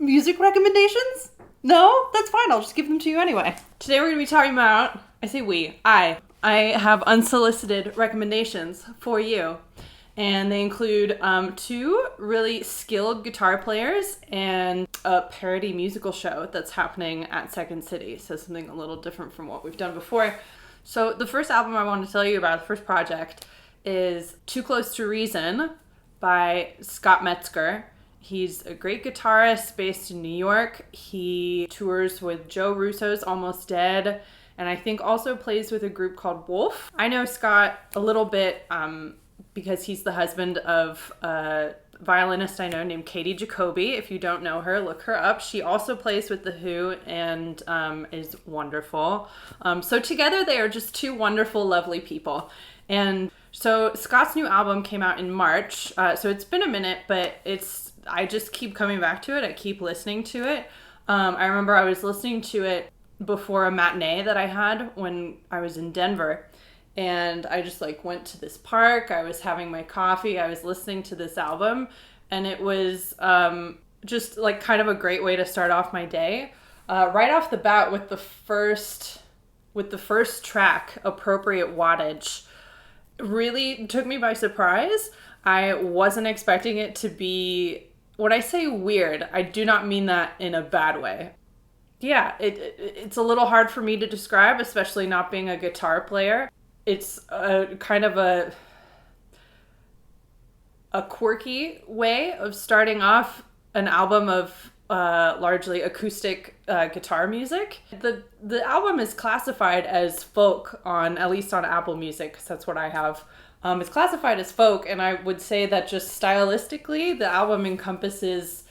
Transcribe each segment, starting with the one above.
music recommendations? No? That's fine. I'll just give them to you anyway. Today we're going to be talking about, I have unsolicited recommendations for you. And they include two really skilled guitar players and a parody musical show that's happening at Second City. So something a little different from what we've done before. So the first album I want to tell you about, the first project, is Too Close to Reason by Scott Metzger. He's a great guitarist based in New York. He tours with Joe Russo's Almost Dead, and I think also plays with a group called Wolf. I know Scott a little bit because he's the husband of a violinist I know named Heidi Joosten. If you don't know her, look her up. She also plays with The Who and is wonderful. So together they are just two wonderful, lovely people. And so Scott's new album came out in March. So it's been a minute, but I just keep coming back to it. I keep listening to it. I remember I was listening to it before a matinee that I had when I was in Denver. And I just went to this park. I was having my coffee. I was listening to this album. And it was just kind of a great way to start off my day. Right off the bat with the first track, Appropriate Wattage, really took me by surprise. I wasn't expecting it to be, when I say weird, I do not mean that in a bad way. Yeah, it's a little hard for me to describe, especially not being a guitar player. It's a kind of a quirky way of starting off an album of largely acoustic guitar music. The album is classified as folk at least on Apple Music, because that's what I have. It's classified as folk, and I would say that just stylistically, the album encompasses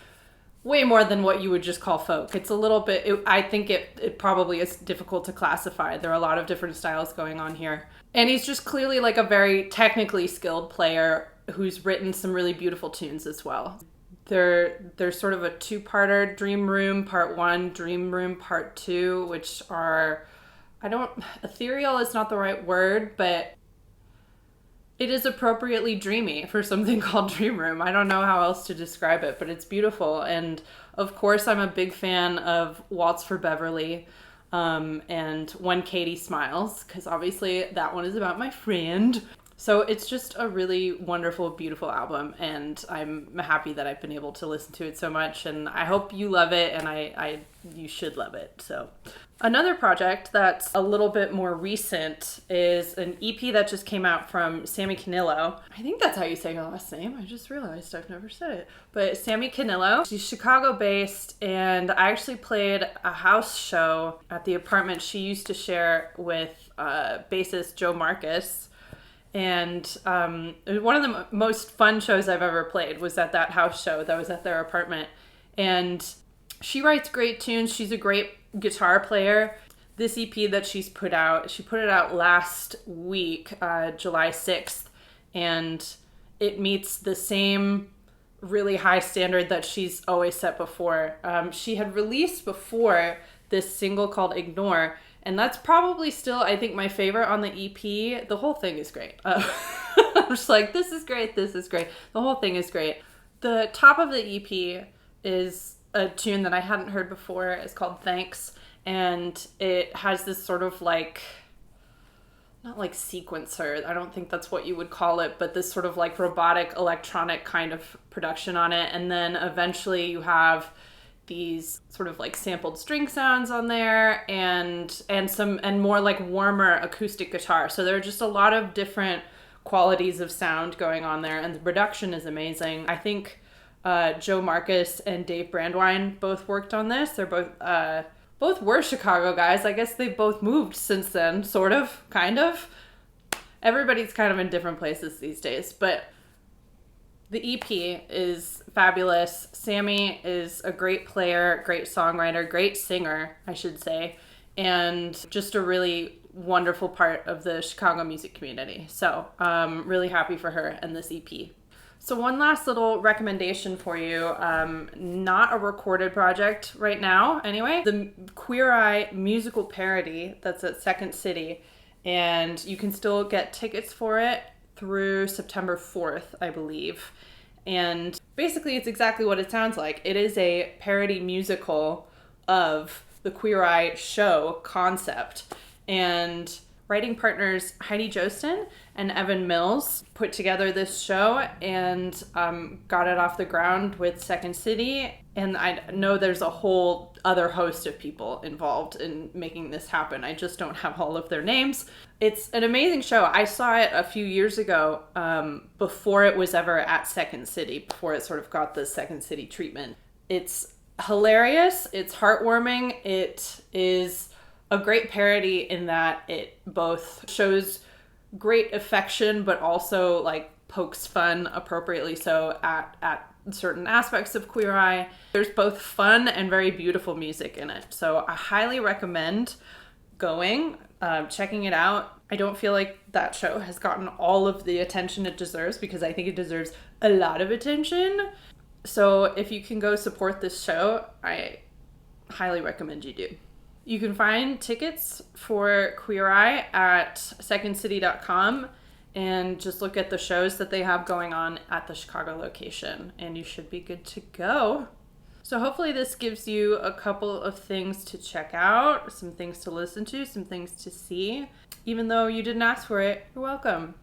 way more than what you would just call folk. It's a little bit, I think it probably is difficult to classify. There are a lot of different styles going on here. And he's just clearly a very technically skilled player who's written some really beautiful tunes as well. There's sort of a two-parter, Dream Room Part 1, Dream Room Part 2, which are, ethereal is not the right word, but it is appropriately dreamy for something called Dream Room. I don't know how else to describe it, but it's beautiful. And of course, I'm a big fan of Waltz for Beverly and When Katie Smiles, because obviously that one is about my friend. So it's just a really wonderful, beautiful album, and I'm happy that I've been able to listen to it so much, and I hope you love it, and you should love it. So another project that's a little bit more recent is an EP that just came out from Sammy Cannillo. I think that's how you say her last name. I just realized I've never said it. But Sammy Cannillo, she's Chicago-based, and I actually played a house show at the apartment she used to share with bassist Joe Marcus. And one of the most fun shows I've ever played was at that house show that was at their apartment. And she writes great tunes. She's a great guitar player. This EP that she put it out last week, July 6th, and it meets the same really high standard that she's always set before. She had released before this single called Ignore, and that's probably still, I think, my favorite on the EP. The whole thing is great. I'm just this is great, this is great. The whole thing is great. The top of the EP is a tune that I hadn't heard before. It's called Thanks, and it has this sort of not sequencer, I don't think that's what you would call it, but this sort of robotic electronic kind of production on it. And then eventually you have these sort of sampled string sounds on there and more warmer acoustic guitar. So there are just a lot of different qualities of sound going on there, and the production is amazing. I think Joe Marcus and Dave Brandwine both worked on this. They're both were Chicago guys. I guess they both moved since then, sort of, kind of. Everybody's kind of in different places these days, but the EP is fabulous. Sammy is a great player, great songwriter, great singer, I should say, and just a really wonderful part of the Chicago music community. So I'm really happy for her and this EP. So one last little recommendation for you, not a recorded project right now anyway, the Queer Eye musical parody that's at Second City, and you can still get tickets for it through September 4th, I believe. And basically, it's exactly what it sounds like. It is a parody musical of the Queer Eye show concept. And writing partners Heidi Joosten and Evan Mills put together this show and got it off the ground with Second City. And I know there's a whole other host of people involved in making this happen. I just don't have all of their names. It's an amazing show. I saw it a few years ago before it was ever at Second City, before it sort of got the Second City treatment. It's hilarious. It's heartwarming. It is a great parody in that it both shows great affection, but also like pokes fun appropriately so at certain aspects of Queer Eye. There's both fun and very beautiful music in it. So I highly recommend going, checking it out. I don't feel like that show has gotten all of the attention it deserves because I think it deserves a lot of attention. So if you can go support this show, I highly recommend you do. You can find tickets for Queer Eye at secondcity.com and just look at the shows that they have going on at the Chicago location, and you should be good to go. So hopefully this gives you a couple of things to check out, some things to listen to, some things to see. Even though you didn't ask for it, you're welcome.